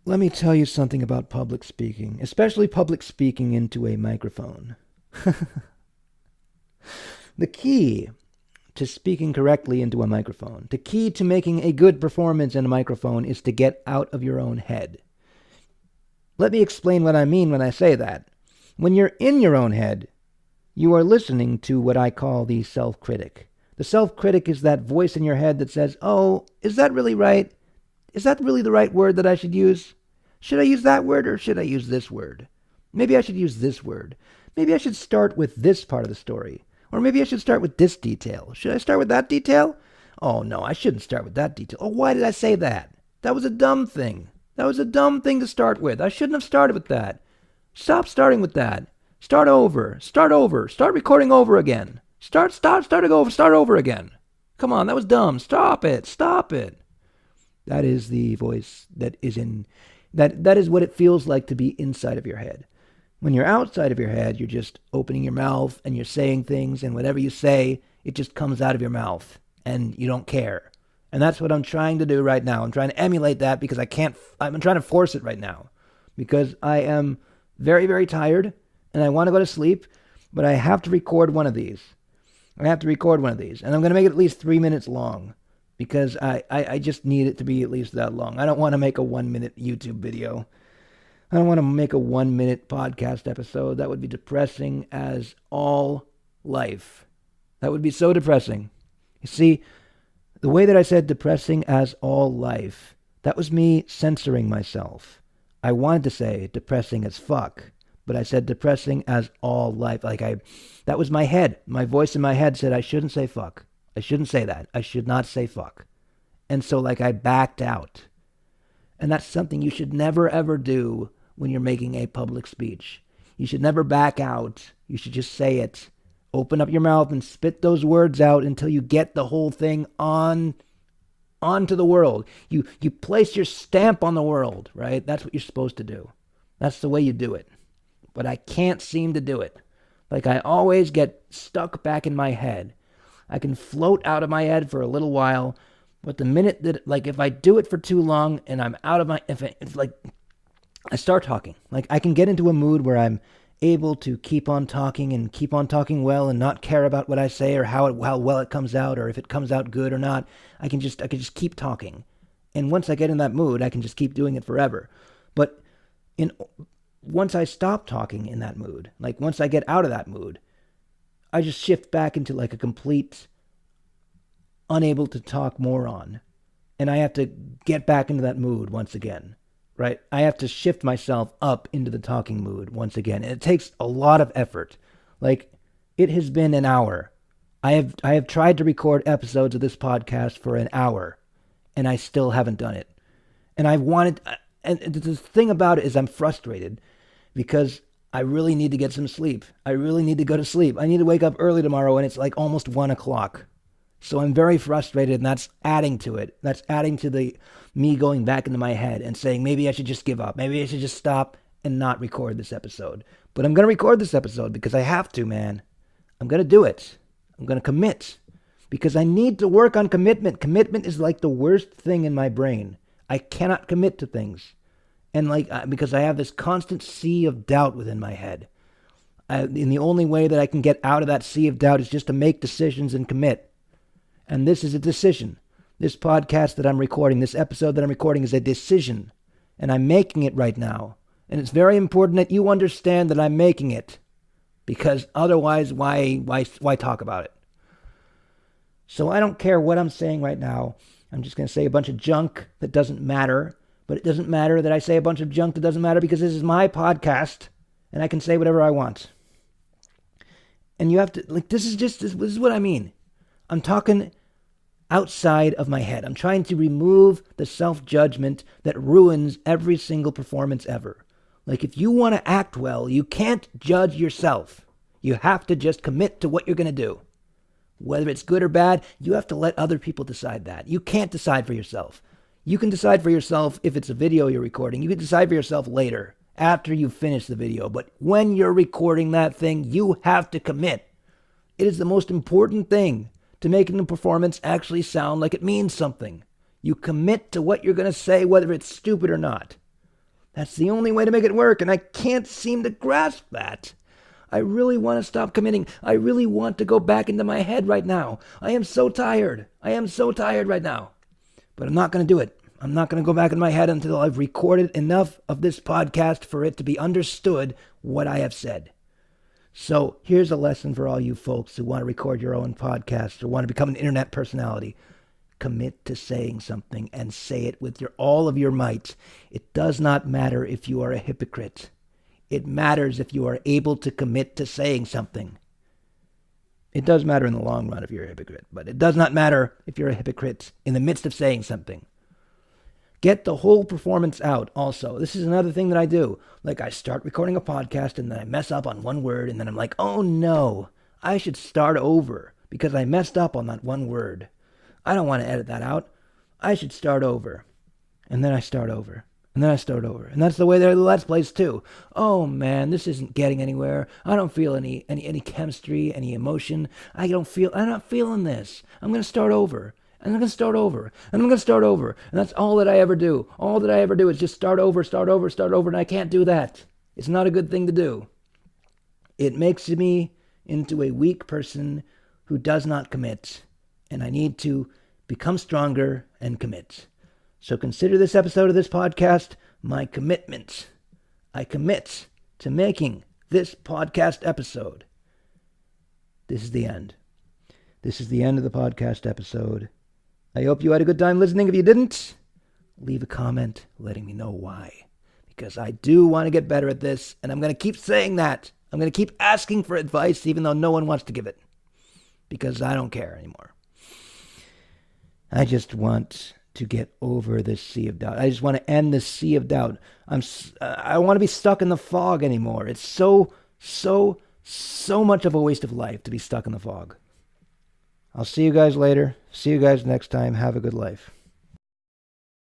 Let me tell you something about public speaking, especially public speaking into a microphone. The key to speaking correctly into a microphone, the key to making a good performance in a microphone is to get out of your own head. Let me explain what I mean when I say that. When you're in your own head, you are listening to what I call the self-critic. The self-critic is that voice in your head that says, oh, is that really right? Is that really the right word that I should use? Should I use that word or should I use this word? Maybe I should use this word. Maybe I should start with this part of the story. Or maybe I should start with this detail. Should I start with that detail? Oh, no, I shouldn't start with that detail. Oh, why did I say that? That was a dumb thing. That was a dumb thing to start with. I shouldn't have started with that. Stop starting with that. Start over. Start over. Start recording over again. Start over again. Come on, that was dumb. Stop it. Stop it. That is the voice that is in... That is what it feels like to be inside of your head. When you're outside of your head, you're just opening your mouth and you're saying things, and whatever you say, it just comes out of your mouth, and you don't care. And that's what I'm trying to do right now. I'm trying to emulate that because I'm trying to force it right now because I am very, very tired and I want to go to sleep, but I have to record one of these. And I'm going to make it at least 3 minutes long because I just need it to be at least that long. I don't want to make a 1-minute YouTube video. I don't want to make a 1-minute podcast episode. That would be depressing as all life. That would be so depressing. You see, the way that I said depressing as all life, that was me censoring myself. I wanted to say depressing as fuck, but I said depressing as all life. That was my head. My voice in my head said I shouldn't say fuck. I shouldn't say that. I should not say fuck. And so I backed out. And that's something you should never ever do when you're making a public speech. You should never back out. You should just say it. Open up your mouth and spit those words out until you get the whole thing onto the world. You place your stamp on the world, right? That's what you're supposed to do. That's the way you do it. But I can't seem to do it. I always get stuck back in my head. I can float out of my head for a little while, but the minute that, if I do it for too long and I'm out of my, I start talking. I can get into a mood where I'm able to keep on talking and keep on talking well and not care about what I say or how well it comes out or if it comes out good or not. I can just keep talking. And once I get in that mood, I can just keep doing it forever. But once I stop talking in that mood, once I get out of that mood, I just shift back into a complete unable to talk moron. And I have to get back into that mood once again. Right? I have to shift myself up into the talking mood once again. And it takes a lot of effort. It has been an hour. I have tried to record episodes of this podcast for an hour, and I still haven't done it. And the thing about it is I'm frustrated because I really need to get some sleep. I really need to go to sleep. I need to wake up early tomorrow, and it's almost 1 o'clock. So I'm very frustrated, and that's adding to it. That's adding to me going back into my head and saying, maybe I should just give up. Maybe I should just stop and not record this episode. But I'm going to record this episode because I have to, man. I'm going to do it. I'm going to commit because I need to work on commitment. Commitment is the worst thing in my brain. I cannot commit to things. And because I have this constant sea of doubt within my head. And the only way that I can get out of that sea of doubt is just to make decisions and commit. And this is a decision. This podcast that I'm recording, this episode that I'm recording is a decision. And I'm making it right now. And it's very important that you understand that I'm making it. Because otherwise, why talk about it? So I don't care what I'm saying right now. I'm just going to say a bunch of junk that doesn't matter. But it doesn't matter that I say a bunch of junk that doesn't matter because this is my podcast. And I can say whatever I want. And you have to, this is what I mean. I'm talking outside of my head. I'm trying to remove the self-judgment that ruins every single performance ever. If you want to act well, you can't judge yourself. You have to just commit to what you're going to do. Whether it's good or bad, you have to let other people decide that. You can't decide for yourself. You can decide for yourself if it's a video you're recording. You can decide for yourself later, after you finish the video. But when you're recording that thing, you have to commit. It is the most important thing to making the performance actually sound like it means something. You commit to what you're going to say, whether it's stupid or not. That's the only way to make it work, and I can't seem to grasp that. I really want to stop committing. I really want to go back into my head right now. I am so tired. I am so tired right now. But I'm not going to do it. I'm not going to go back in my head until I've recorded enough of this podcast for it to be understood what I have said. So here's a lesson for all you folks who want to record your own podcast or want to become an internet personality. Commit to saying something and say it with all of your might. It does not matter if you are a hypocrite. It matters if you are able to commit to saying something. It does matter in the long run if you're a hypocrite, but it does not matter if you're a hypocrite in the midst of saying something. Get the whole performance out also. This is another thing that I do. Like I start recording a podcast and then I mess up on one word and then I'm like, oh no, I should start over because I messed up on that one word. I don't want to edit that out. I should start over. And then I start over. And then I start over. And that's the way the Let's Plays too. Oh man, this isn't getting anywhere. I don't feel any chemistry, any emotion. I'm not feeling this. I'm going to start over. And I'm going to start over. And I'm going to start over. And that's all that I ever do. All that I ever do is just start over. And I can't do that. It's not a good thing to do. It makes me into a weak person who does not commit. And I need to become stronger and commit. So consider this episode of this podcast my commitment. I commit to making this podcast episode. This is the end. This is the end of the podcast episode. I hope you had a good time listening. If you didn't, leave a comment letting me know why. Because I do want to get better at this, and I'm going to keep saying that. I'm going to keep asking for advice even though no one wants to give it. Because I don't care anymore. I just want to get over this sea of doubt. I just want to end this sea of doubt. I don't want to be stuck in the fog anymore. It's so much of a waste of life to be stuck in the fog. I'll see you guys later. See you guys next time. Have a good life.